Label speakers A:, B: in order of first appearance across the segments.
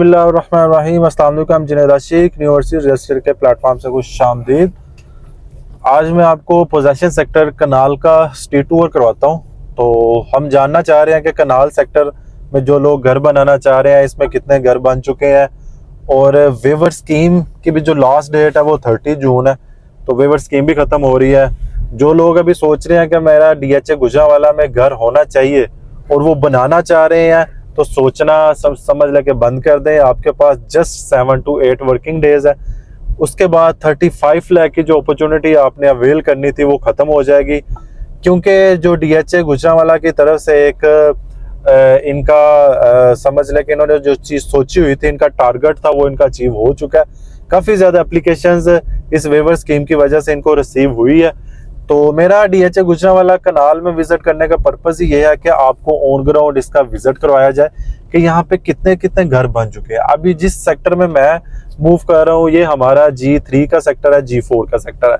A: बिस्मिल्लाहिर्रहमानिर्रहीम। अस्सलाम वालेकुम। जुनैद आशिक यूनिवर्सिटी रियल एस्टेट के प्लेटफॉर्म से खुश आमदीद। आज मैं आपको पोजेशन सेक्टर कनाल का स्ट्रीट टूर करवाता हूँ। तो हम जानना चाह रहे हैं कि कनाल सेक्टर में जो लोग घर बनाना चाह रहे हैं इसमें कितने घर बन चुके हैं, और वेवर स्कीम की भी जो लास्ट डेट है वो 30 जून है। तो वेवर स्कीम भी ख़त्म हो रही है। जो लोग अभी सोच रहे हैं कि मेरा DHA गुजरांवाला में घर होना चाहिए और वो बनाना चाह रहे हैं, तो सोचना समझ लेके बंद कर दें। आपके पास जस्ट 7 to 8 वर्किंग डेज है। उसके बाद 35 लाख की जो अपॉर्चुनिटी आपने अवेल करनी थी वो ख़त्म हो जाएगी, क्योंकि जो DHA गुजरांवाला की तरफ से एक इनका समझ लें कि इन्होंने जो चीज़ सोची हुई थी, इनका टारगेट था, वो इनका अचीव हो चुका है। काफ़ी ज़्यादा एप्लीकेशंस इस वेवर स्कीम की वजह से इनको रिसीव हुई है। तो मेरा DHA गुजरांवाला कनाल में विजिट करने का पर्पज़ ही ये है कि आपको ऑन ग्राउंड इसका विजिट करवाया जाए कि यहाँ पे कितने कितने घर बन चुके हैं। अभी जिस सेक्टर में मैं मूव कर रहा हूँ ये हमारा G3 का सेक्टर है, G4 का सेक्टर है।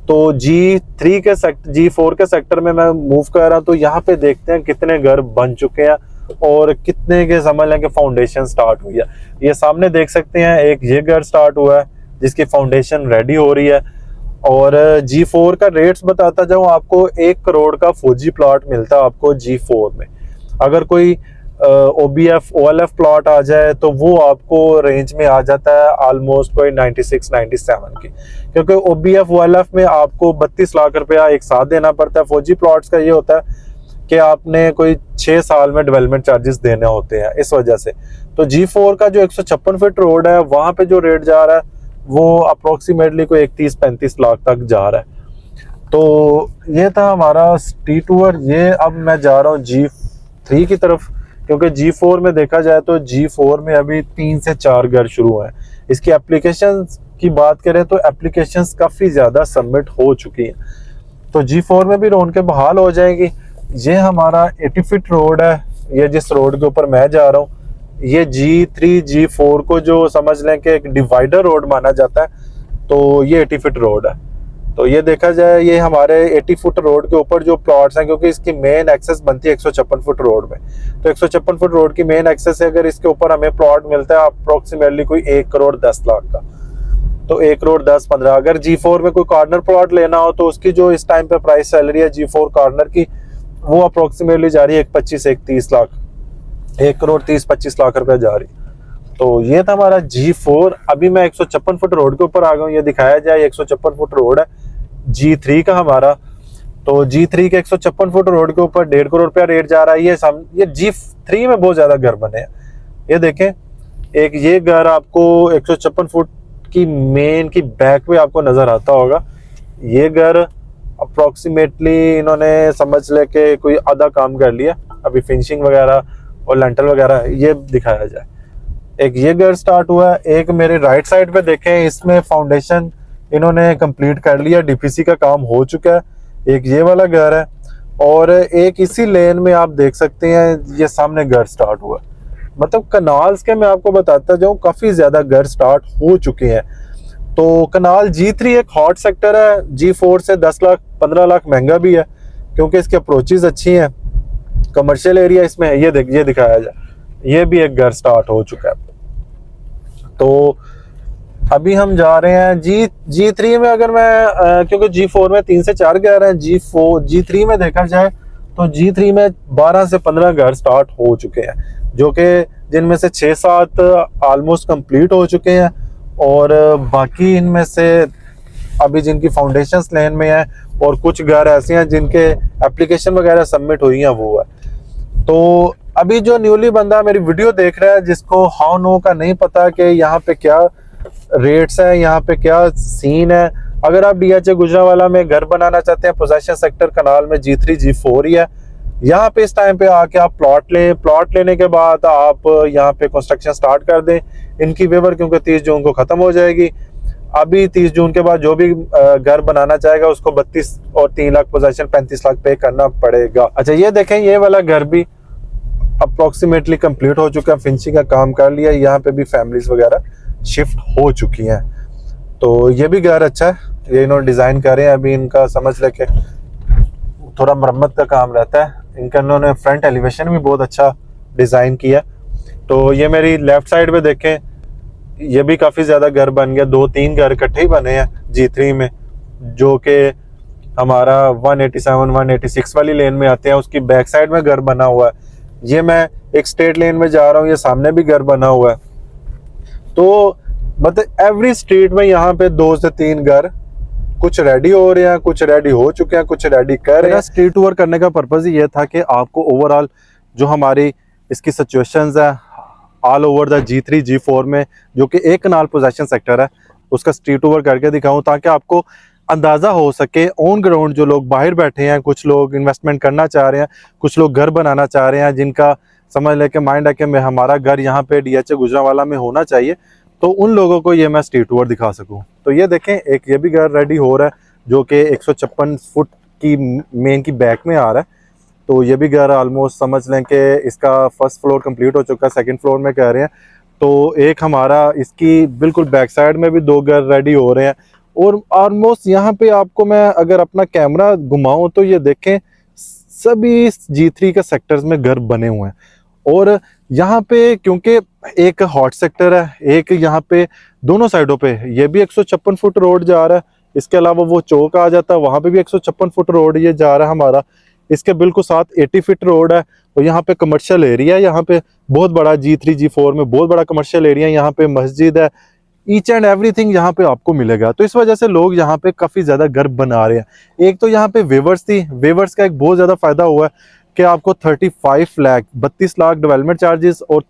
A: तो G4 के सेक्टर में मैं मूव कर रहा हूँ। तो यहाँ पे देखते हैं कितने घर बन चुके हैं और कितने के समझ लें कि फाउंडेशन स्टार्ट हुई है। ये सामने देख सकते हैं, एक ये घर स्टार्ट हुआ है जिसकी फाउंडेशन रेडी हो रही है। और G4 का रेट्स बताता जाऊँ आपको, 1 करोड़ का फौजी प्लॉट मिलता है आपको G4 में। अगर कोई OBF OLF प्लॉट आ जाए तो वो आपको रेंज में आ जाता है ऑलमोस्ट कोई 96-97 की, क्योंकि OBF OLF में आपको 32 लाख रुपया एक साथ देना पड़ता है। फौजी प्लॉट्स का ये होता है कि आपने कोई 6 साल में डेवलपमेंट चार्जेस देने होते हैं, इस वजह से। तो G4 का जो 156 फीट रोड है वहाँ पे जो रेट जा रहा है वो अप्रोक्सीमेटली कोई 31-35 लाख तक जा रहा है। तो ये था हमारा स्ट्रीट टूर। ये अब मैं जा रहा हूँ G3 की तरफ, क्योंकि G4 में देखा जाए तो G4 में अभी 3 से 4 घर शुरू हैं। इसकी एप्लीकेशंस की बात करें तो एप्लीकेशंस काफ़ी ज़्यादा सबमिट हो चुकी हैं। तो G4 में भी रौनकें बहाल हो जाएंगी। ये हमारा 80 फीट रोड है, ये जिस रोड के ऊपर मैं जा रहा हूँ। ये G3 G4 को जो समझ लें कि एक डिवाइडर रोड माना जाता है, तो ये 80 फीट रोड है। तो ये देखा जाए ये हमारे 80 फुट रोड के ऊपर जो प्लॉट्स हैं, क्योंकि इसकी मेन एक्सेस बनती है 156 फुट रोड में। तो 156 फुट रोड की मेन एक्सेस है, अगर इसके ऊपर हमें प्लॉट मिलता है अप्रोक्सीमेटली कोई 1 करोड़ 10 लाख का, तो 1 करोड़ 10-15। अगर G4 में कोई कॉर्नर प्लॉट लेना हो तो उसकी जो इस टाइम पे प्राइस चल रही है G4 कॉर्नर की, वो अप्रोक्सीमेटली जा रही है 1 करोड़ 30 लाख रुपया जा रही। तो ये था हमारा G4। अभी मैं 156 फुट रोड के ऊपर आ गया हूँ। ये दिखाया जाए 156 फुट रोड है G3 का हमारा। तो G3 के 156 फुट रोड के ऊपर 1.5 करोड़ रुपया रेट जा रहा है। ये G3 में बहुत ज्यादा घर बने हैं। ये देखें, एक ये घर आपको 156 फुट की मेन की बैक पे आपको नजर आता होगा। ये घर अप्रोक्सीमेटली इन्होंने समझ ले के कोई आधा काम कर लिया, अभी फिनिशिंग वगैरह और लेंटर वगैरह ये दिखाया जाए। एक ये घर स्टार्ट हुआ है। एक मेरे राइट साइड पे देखें, इसमें फाउंडेशन इन्होंने कंप्लीट कर लिया, DPC का काम हो चुका है। एक ये वाला घर है, और एक इसी लेन में आप देख सकते हैं ये सामने घर स्टार्ट हुआ है। मतलब कनाल्स के मैं आपको बताता जाऊँ काफ़ी ज़्यादा घर स्टार्ट हो चुके हैं। तो कनाल G3 एक हॉट सेक्टर है। G4 से 10 लाख 15 लाख महंगा भी है, क्योंकि इसकी अप्रोचेज अच्छी हैं। कमर्शियल एरिया इसमें है। ये दिखाया जाए, ये भी एक घर स्टार्ट हो चुका है। तो अभी हम जा रहे हैं G3 में। अगर मैं क्योंकि G4 में 3 से 4 घर हैं, G3 में देखा जाए तो G3 में 12 से 15 घर स्टार्ट हो चुके हैं, जो कि जिनमें से 6-7 ऑलमोस्ट कंप्लीट हो चुके हैं, और बाकी इनमें से अभी जिनकी फाउंडेशंस लेन में है, और कुछ घर ऐसे हैं जिनके एप्लीकेशन वगैरह सबमिट हुई हैं वो है। तो अभी जो न्यूली बंदा मेरी वीडियो देख रहा है, जिसको हाउ नो का नहीं पता कि यहाँ पे क्या रेट्स है, यहाँ पे क्या सीन है, अगर आप DHA गुजरांवाला में घर बनाना चाहते हैं, पोजेशन सेक्टर कनाल में G3 G4 ही है, यहाँ पे इस टाइम पे आके आप प्लॉट लें। प्लॉट लेने के बाद आप यहाँ पे कंस्ट्रक्शन स्टार्ट कर दें। इनकी वेवर क्योंकि 30 जून को ख़त्म हो जाएगी। अभी 30 जून के बाद जो भी घर बनाना चाहेगा उसको 32 और 3 लाख पोजेशन 35 लाख पे करना पड़ेगा। अच्छा, ये देखें, ये वाला घर भी अप्रोक्सीमेटली कंप्लीट हो चुका है, फिनिशिंग का काम कर लिया। यहाँ पे भी फैमिलीज वगैरह शिफ्ट हो चुकी हैं। तो ये भी घर अच्छा है, ये इन्होंने डिज़ाइन करे हैं। अभी इनका समझ लेके थोड़ा मरम्मत का काम रहता है इनका। इन्होंने फ्रंट एलिवेशन भी बहुत अच्छा डिज़ाइन किया। तो ये मेरी लेफ्ट साइड पे देखें, ये भी काफ़ी ज़्यादा घर बन गया, 2-3 घर इकट्ठे ही बने हैं G3 में, जो कि हमारा 187 186 वाली लेन में आते हैं। उसकी बैक साइड में घर बना हुआ है। ये मैं एक स्ट्रेट लेन में जा रहा हूँ, ये सामने भी घर बना हुआ है। तो मतलब एवरी स्ट्रीट में यहाँ पे 2 से 3 घर कुछ रेडी हो रहे हैं, कुछ रेडी हो चुके हैं, कुछ रेडी कर रहे हैं। स्ट्रीट टूर करने का पर्पज ये था कि आपको ओवरऑल जो हमारी इसकी सिचुएशंस है all over the G3 G4 में, जो कि एक कनाल पोजेशन सेक्टर है, उसका स्ट्रीट टूर करके दिखाऊं, ताकि आपको अंदाज़ा हो सके ऑन ग्राउंड। जो लोग बाहर बैठे हैं, कुछ लोग इन्वेस्टमेंट करना चाह रहे हैं, कुछ लोग घर बनाना चाह रहे हैं, जिनका समझ लेके माइंड है कि मैं हमारा घर यहाँ पे DHA गुजरांवाला में होना चाहिए, तो उन लोगों को ये मैं स्ट्रीट टूर दिखा सकूं। तो ये देखें, एक ये भी घर रेडी हो रहा है, जो कि 156 फुट की मेन की बैक में आ रहा है। तो ये भी घर ऑलमोस्ट समझ लें कि इसका फर्स्ट फ्लोर कंप्लीट हो चुका है, सेकंड फ्लोर में कह रहे हैं। तो एक हमारा इसकी बिल्कुल बैक साइड में भी 2 घर रेडी हो रहे हैं। और ऑलमोस्ट यहाँ पे आपको मैं अगर अपना कैमरा घुमाऊं तो ये देखें, सभी G3 के सेक्टर्स में घर बने हुए हैं। और यहाँ पे क्योंकि एक हॉट सेक्टर है, एक यहाँ पे दोनों साइडों पे ये भी 156 फुट रोड जा रहा है, इसके अलावा वो चौक आ जाता है, वहाँ पे भी 156 फुट रोड ये जा रहा है हमारा। इसके बिल्कुल साथ 80 फीट रोड है। और यहाँ पे कमर्शियल एरिया है, यहाँ पे बहुत बड़ा G3 G4 में बहुत बड़ा कमर्शियल एरिया है। यहाँ पे मस्जिद है, ईच एंड एवरीथिंग यहाँ पे आपको मिलेगा। तो इस वजह से लोग यहाँ पे काफी ज्यादा घर बना रहे हैं। एक तो यहाँ पे वेवर्स थी, वेवर्स का एक बहुत ज्यादा फायदा हुआ है कि आपको 35 लाख 32 लाख डेवलपमेंट चार्जेस और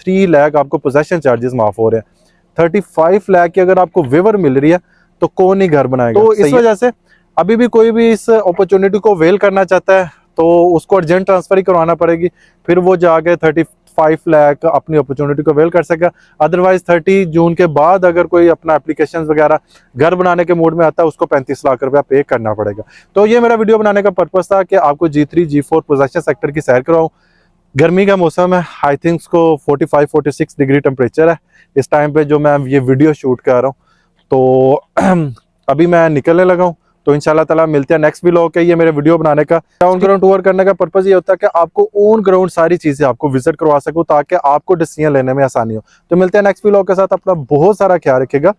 A: 3 लाख आपको पोजेशन चार्जेस माफ हो रहे हैं। 35 लाख की अगर आपको वेवर मिल रही है तो कौन ही घर बनाएगा। तो इस वजह से अभी भी कोई भी इस अपॉर्चुनिटी को वेल करना चाहता है तो उसको अर्जेंट ट्रांसफर ही करवाना पड़ेगी, फिर वो जाके 35 लाख अपनी अपॉर्चुनिटी को वेल कर सकेगा। अदरवाइज 30 जून के बाद अगर कोई अपना एप्लीकेशन वगैरह घर बनाने के मूड में आता है, उसको 35 लाख रुपया पे करना पड़ेगा। तो ये मेरा वीडियो बनाने का पर्पस था कि आपको G3 G4 पोजेशन सेक्टर की सैर कराऊं। गर्मी का मौसम है, आई थिंक को 45-46 डिग्री टेम्परेचर है इस टाइम पे जो मैं ये वीडियो शूट कर रहा हूँ। तो अभी मैं निकलने लगा हूँ, तो इंशाल्लाह ताला मिलते हैं नेक्स्ट व्लॉग के। ये मेरे वीडियो बनाने का ऑन ग्राउंड टूर करने का पर्पस ये होता है कि आपको ऑन ग्राउंड सारी चीजें आपको विजिट करवा सकूं, ताकि आपको डिसीजन लेने में आसानी हो। तो मिलते हैं नेक्स्ट व्लॉग के साथ। अपना बहुत सारा ख्याल रखिएगा।